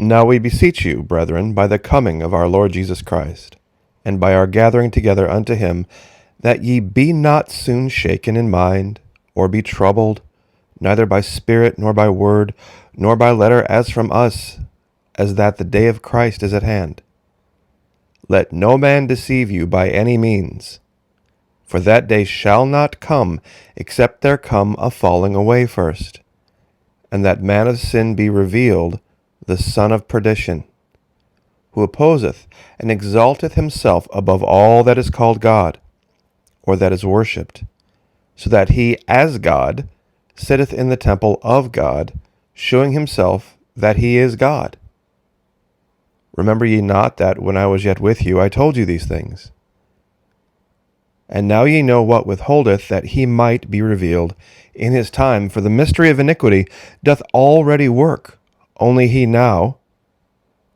Now we beseech you, brethren, by the coming of our Lord Jesus Christ, and by our gathering together unto him, that ye be not soon shaken in mind, or be troubled, neither by spirit, nor by word, nor by letter as from us, as that the day of Christ is at hand. Let no man deceive you by any means, for that day shall not come, except there come a falling away first, and that man of sin be revealed, the son of perdition, who opposeth and exalteth himself above all that is called God, or that is worshipped, so that he, as God, sitteth in the temple of God, shewing himself that he is God. Remember ye not that when I was yet with you, I told you these things? And now ye know what withholdeth, that he might be revealed in his time, for the mystery of iniquity doth already work, only he now,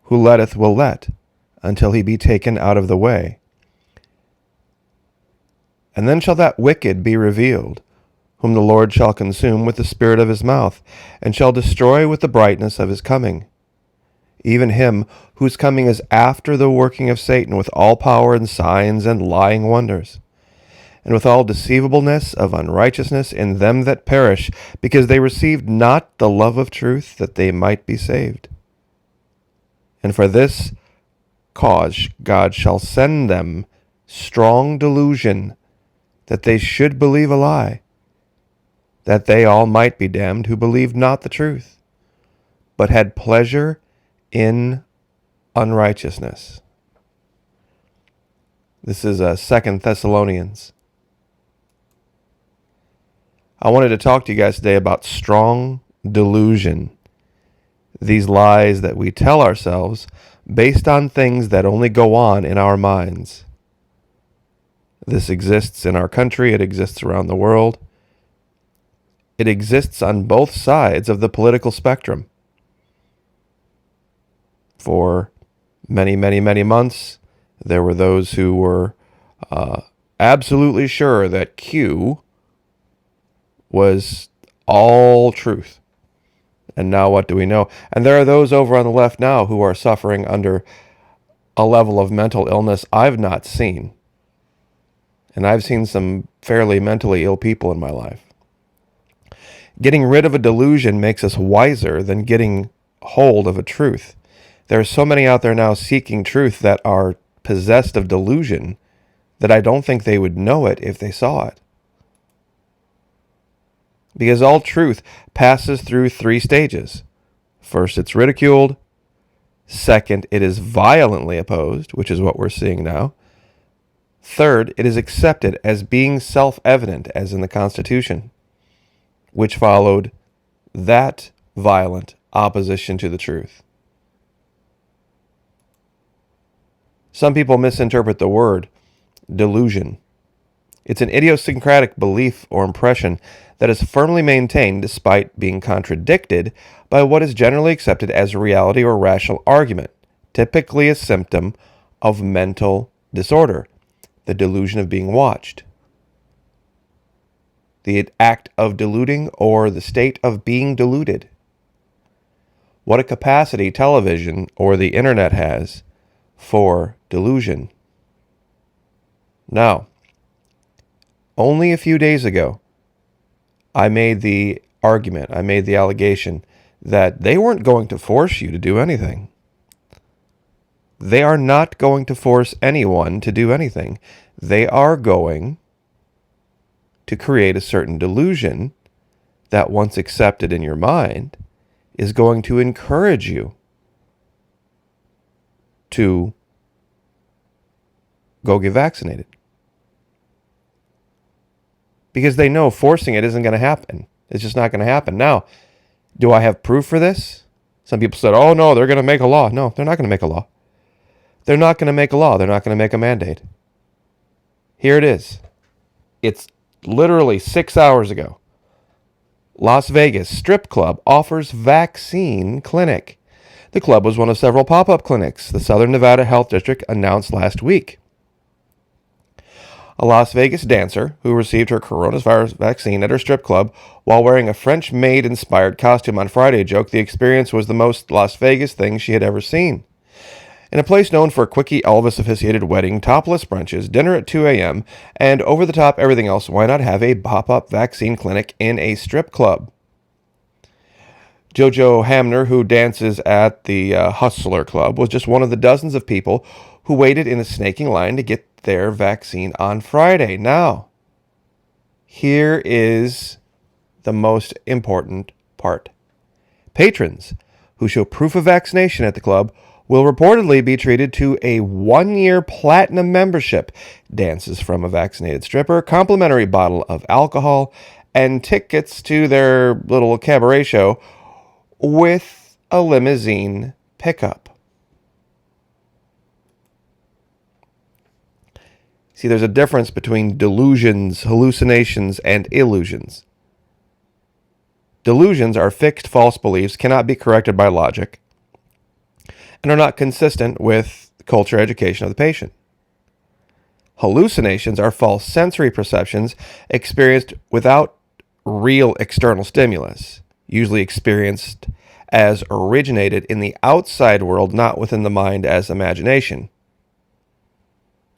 who letteth, will let, until he be taken out of the way. And then shall that wicked be revealed, whom the Lord shall consume with the spirit of his mouth, and shall destroy with the brightness of his coming. Even him whose coming is after the working of Satan, with all power and signs and lying wonders, and with all deceivableness of unrighteousness in them that perish, because they received not the love of truth, that they might be saved. And for this cause God shall send them strong delusion, that they should believe a lie, that they all might be damned who believed not the truth, but had pleasure in unrighteousness. This is 2 Thessalonians. I wanted to talk to you guys today about strong delusion. These lies that we tell ourselves based on things that only go on in our minds. This exists in our country. It exists around the world. It exists on both sides of the political spectrum. For many, many, many months, there were those who were absolutely sure that Q was all truth. And now what do we know? And there are those over on the left now who are suffering under a level of mental illness I've not seen. And I've seen some fairly mentally ill people in my life. Getting rid of a delusion makes us wiser than getting hold of a truth. There are so many out there now seeking truth that are possessed of delusion that I don't think they would know it if they saw it. Because all truth passes through 3 stages. First, it's ridiculed. Second, it is violently opposed, which is what we're seeing now. Third, it is accepted as being self-evident, as in the Constitution, which followed that violent opposition to the truth. Some people misinterpret the word delusion. It's an idiosyncratic belief or impression that is firmly maintained despite being contradicted by what is generally accepted as reality or rational argument, typically a symptom of mental disorder, the delusion of being watched, the act of deluding, or the state of being deluded. What a capacity television or the internet has for delusion. Now, only a few days ago, I made the argument, I made the allegation that they weren't going to force you to do anything. They are not going to force anyone to do anything. They are going to create a certain delusion that, once accepted in your mind, is going to encourage you to go get vaccinated. Because they know forcing it isn't going to happen. It's just not going to happen. Now, do I have proof for this? Some people said, oh no, they're going to make a law. No, they're not going to make a law. They're not going to make a law. They're not going to make a mandate. Here it is. It's literally 6 hours ago. Las Vegas strip club offers vaccine clinic. The club was one of several pop-up clinics the Southern Nevada Health District announced last week. A Las Vegas dancer who received her coronavirus vaccine at her strip club while wearing a French maid-inspired costume on Friday joked the experience was the most Las Vegas thing she had ever seen. In a place known for a quickie Elvis-officiated wedding, topless brunches, dinner at 2 a.m., and over-the-top everything else, why not have a pop-up vaccine clinic in a strip club? Jojo Hamner, who dances at the Hustler Club, was just one of the dozens of people who waited in a snaking line to get their vaccine on Friday. Now, here is the most important part. Patrons who show proof of vaccination at the club will reportedly be treated to a 1-year platinum membership, dances from a vaccinated stripper, complimentary bottle of alcohol, and tickets to their little cabaret show with a limousine pickup. See, there's a difference between delusions, hallucinations, and illusions. Delusions are fixed false beliefs, cannot be corrected by logic, and are not consistent with culture education of the patient. Hallucinations are false sensory perceptions experienced without real external stimulus, usually experienced as originated in the outside world, not within the mind as imagination.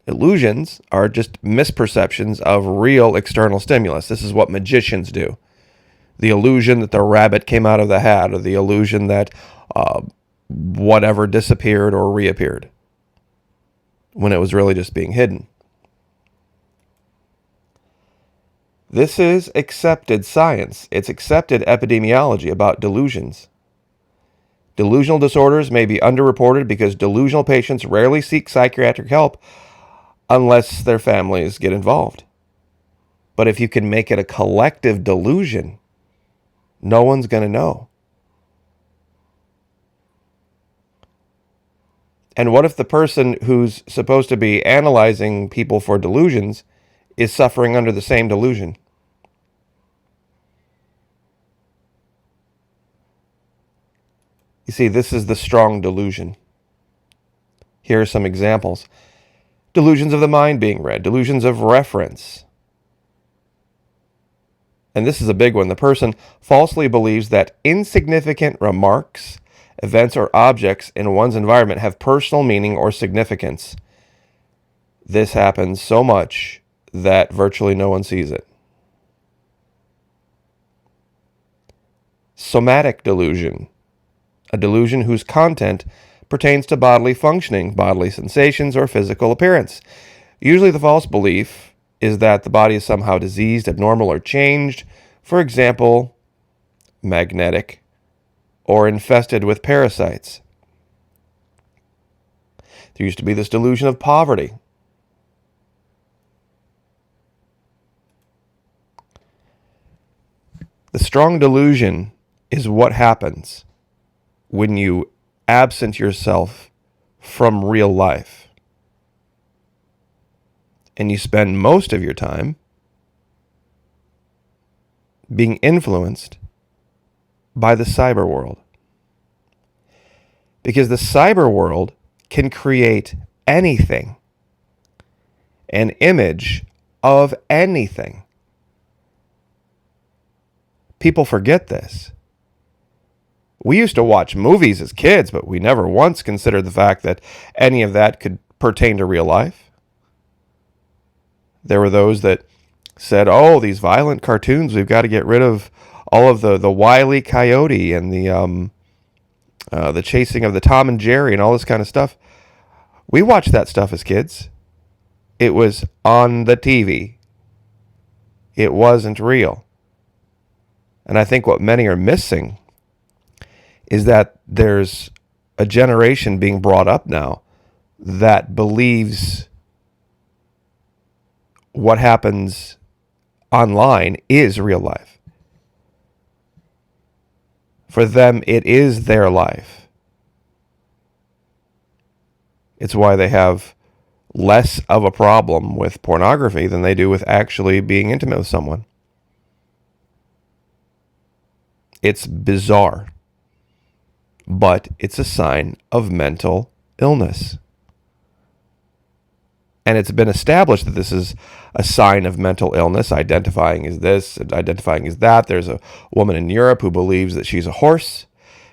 Illusions are just misperceptions of real external stimulus. This is what magicians do. The illusion that the rabbit came out of the hat, or the illusion that whatever disappeared or reappeared, when it was really just being hidden. This is accepted science. It's accepted epidemiology about delusions. Delusional disorders may be underreported because delusional patients rarely seek psychiatric help unless their families get involved. But if you can make it a collective delusion, no one's going to know. And what if the person who's supposed to be analyzing people for delusions is suffering under the same delusion? You see, this is the strong delusion. Here are some examples. Delusions of the mind being read, delusions of reference. And this is a big one. The person falsely believes that insignificant remarks, events, or objects in one's environment have personal meaning or significance. This happens so much that virtually no one sees it. Somatic delusion, a delusion whose content pertains to bodily functioning, bodily sensations, or physical appearance. Usually the false belief is that the body is somehow diseased, abnormal, or changed. For example, magnetic or infested with parasites. There used to be this delusion of poverty. The strong delusion is what happens when you absent yourself from real life and you spend most of your time being influenced by the cyber world. Because the cyber world can create anything, an image of anything. People forget this. We used to watch movies as kids, but we never once considered the fact that any of that could pertain to real life. There were those that said, oh, these violent cartoons, we've got to get rid of all of the Wile E. Coyote and the chasing of the Tom and Jerry and all this kind of stuff. We watched that stuff as kids. It was on the TV. It wasn't real. And I think what many are missing is that there's a generation being brought up now that believes what happens online is real life. For them, it is their life. It's why they have less of a problem with pornography than they do with actually being intimate with someone. It's bizarre, but it's a sign of mental illness. And it's been established that this is a sign of mental illness, identifying as this, identifying as that. There's a woman in Europe who believes that she's a horse,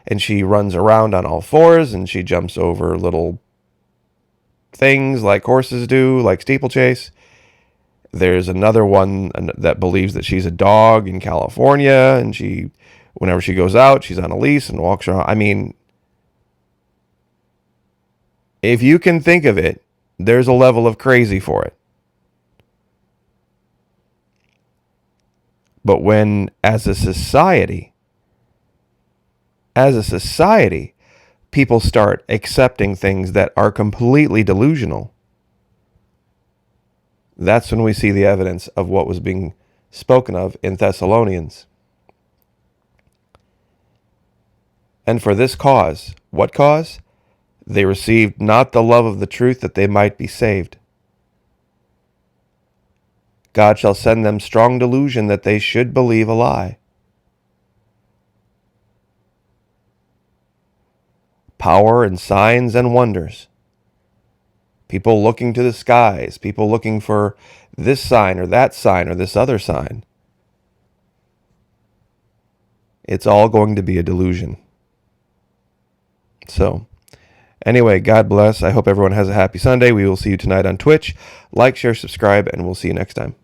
and she runs around on all fours, and she jumps over little things like horses do, like steeplechase. There's another one that believes that she's a dog in California, and whenever she goes out, she's on a leash and walks around. I mean, if you can think of it, there's a level of crazy for it. But when, as a society, people start accepting things that are completely delusional, that's when we see the evidence of what was being spoken of in Thessalonians. And for this cause, what cause? They received not the love of the truth that they might be saved. God shall send them strong delusion that they should believe a lie. Power and signs and wonders. People looking to the skies, people looking for this sign or this other sign. It's all going to be a delusion. So, anyway, God bless. I hope everyone has a happy Sunday. We will see you tonight on Twitch. Like, share, subscribe, and we'll see you next time.